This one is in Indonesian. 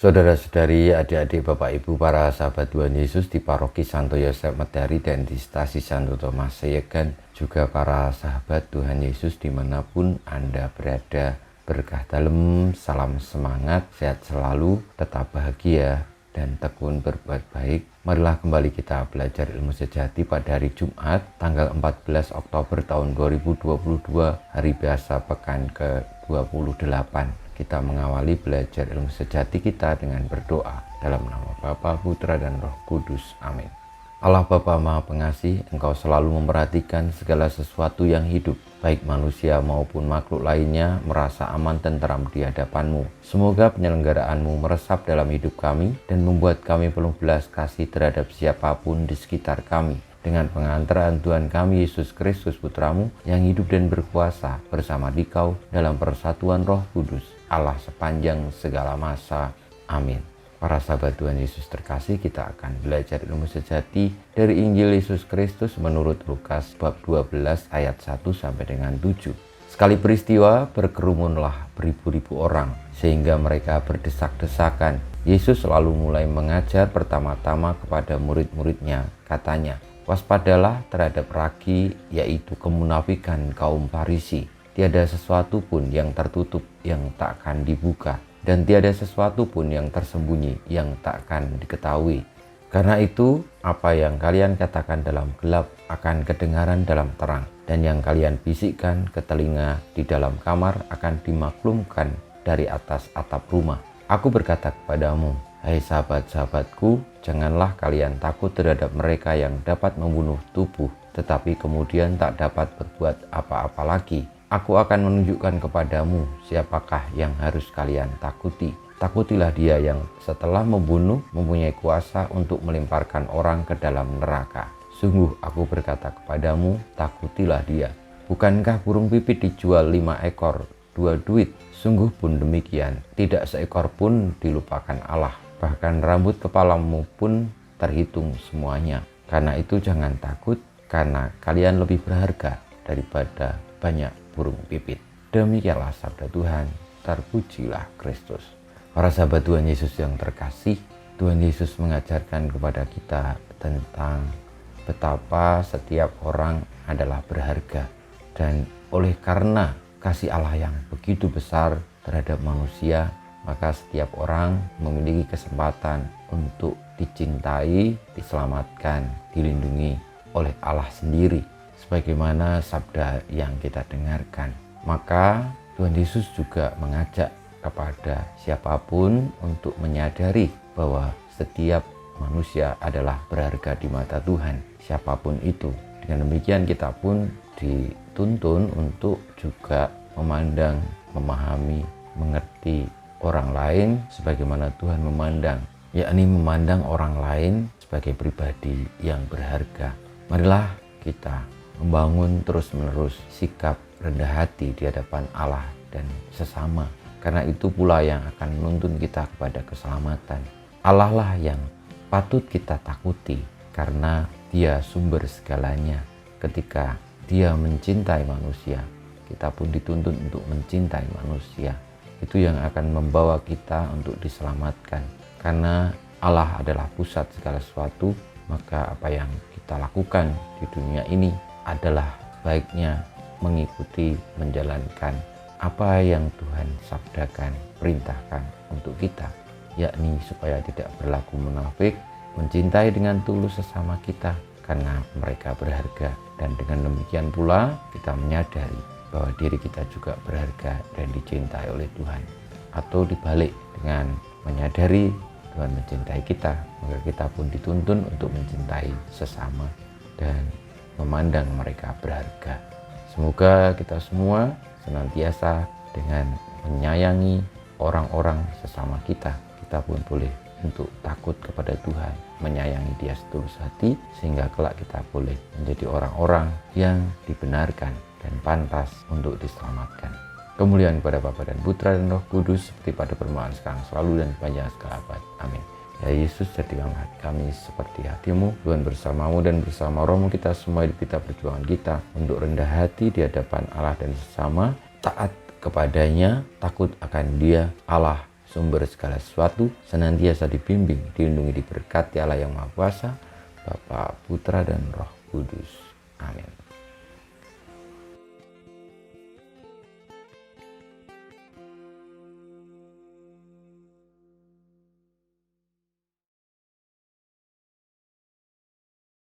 Saudara-saudari, adik-adik, Bapak Ibu, para sahabat Tuhan Yesus di Paroki Santo Yosef Medari dan di Stasi Santo Thomas Seyegan, juga para sahabat Tuhan Yesus dimanapun Anda berada. Berkah dalam, salam semangat, sehat selalu, tetap bahagia, dan tekun berbuat baik. Marilah kembali kita belajar ilmu sejati pada hari Jumat, tanggal 14 Oktober tahun 2022, hari biasa pekan ke-28. Kita mengawali belajar ilmu sejati kita dengan berdoa dalam nama Bapa, Putra, dan Roh Kudus. Amin. Allah Bapa Maha Pengasih, Engkau selalu memperhatikan segala sesuatu yang hidup, baik manusia maupun makhluk lainnya merasa aman tentram di hadapan-Mu. Semoga penyelenggaraanmu meresap dalam hidup kami dan membuat kami penuh belas kasih terhadap siapapun di sekitar kami. Dengan pengantaran Tuhan kami Yesus Kristus Putramu yang hidup dan berkuasa bersama Dikau dalam persatuan Roh Kudus, Allah sepanjang segala masa. Amin. Para sahabat Tuhan Yesus terkasih, kita akan belajar ilmu sejati dari Injil Yesus Kristus menurut Lukas bab 12 ayat 1 sampai dengan 7. Sekali peristiwa berkerumunlah beribu-ribu orang sehingga mereka berdesak-desakan. Yesus selalu mulai mengajar pertama-tama kepada murid-muridnya. Katanya, waspadalah terhadap ragi, yaitu kemunafikan kaum Farisi. Tiada sesuatu pun yang tertutup yang tak akan dibuka, dan tiada sesuatu pun yang tersembunyi yang tak akan diketahui. Karena itu, apa yang kalian katakan dalam gelap akan kedengaran dalam terang, dan yang kalian bisikkan ke telinga di dalam kamar akan dimaklumkan dari atas atap rumah. Aku berkata kepadamu, hai sahabat-sahabatku, janganlah kalian takut terhadap mereka yang dapat membunuh tubuh, tetapi kemudian tak dapat berbuat apa-apa lagi. Aku akan menunjukkan kepadamu siapakah yang harus kalian takuti. Takutilah dia yang setelah membunuh mempunyai kuasa untuk melemparkan orang ke dalam neraka. Sungguh aku berkata kepadamu, takutilah dia. Bukankah burung pipit dijual 5 ekor 2 duit? Sungguh pun demikian, tidak seekor pun dilupakan Allah. Bahkan rambut kepalamu pun terhitung semuanya. Karena itu jangan takut, karena kalian lebih berharga daripada banyak burung pipit. Demikianlah sabda Tuhan, terpujilah Kristus. Para sahabat Tuhan Yesus yang terkasih, Tuhan Yesus mengajarkan kepada kita tentang betapa setiap orang adalah berharga. Dan oleh karena kasih Allah yang begitu besar terhadap manusia, maka setiap orang memiliki kesempatan untuk dicintai, diselamatkan, dilindungi oleh Allah sendiri. Sebagaimana sabda yang kita dengarkan, maka Tuhan Yesus juga mengajak kepada siapapun untuk menyadari bahwa setiap manusia adalah berharga di mata Tuhan, siapapun itu. Dengan demikian kita pun dituntun untuk juga memandang, memahami, mengerti orang lain sebagaimana Tuhan memandang, yakni memandang orang lain sebagai pribadi yang berharga. Marilah kita membangun terus-menerus sikap rendah hati di hadapan Allah dan sesama. Karena itu pula yang akan menuntun kita kepada keselamatan. Allah lah yang patut kita takuti karena Dia sumber segalanya. Ketika Dia mencintai manusia, kita pun dituntun untuk mencintai manusia. Itu yang akan membawa kita untuk diselamatkan. Karena Allah adalah pusat segala sesuatu, maka apa yang kita lakukan di dunia ini adalah baiknya mengikuti, menjalankan apa yang Tuhan sabdakan, perintahkan untuk kita, yakni supaya tidak berlaku munafik, mencintai dengan tulus sesama kita karena mereka berharga. Dan dengan demikian pula kita menyadari bahwa diri kita juga berharga dan dicintai oleh Tuhan. Atau dibalik, dengan menyadari Tuhan mencintai kita, maka kita pun dituntun untuk mencintai sesama dan memandang mereka berharga. Semoga kita semua senantiasa dengan menyayangi orang-orang sesama kita. Kita pun boleh untuk takut kepada Tuhan, menyayangi Dia setulus hati, sehingga kelak kita boleh menjadi orang-orang yang dibenarkan dan pantas untuk diselamatkan. Kemuliaan kepada Bapa dan Putra dan Roh Kudus, seperti pada permulaan sekarang, selalu dan sepanjang segala abad. Amin. Ya Yesus, jadikanlah hati kami seperti hati-Mu. Tuhan bersama-Mu dan bersama Roh-Mu, kita semua hidup kita perjuangan kita untuk rendah hati di hadapan Allah dan sesama, taat kepadanya, takut akan Dia, Allah sumber segala sesuatu, senantiasa dibimbing, dilindungi, diberkati Allah yang Maha Kuasa, Bapa, Putra, dan Roh Kudus. Amin.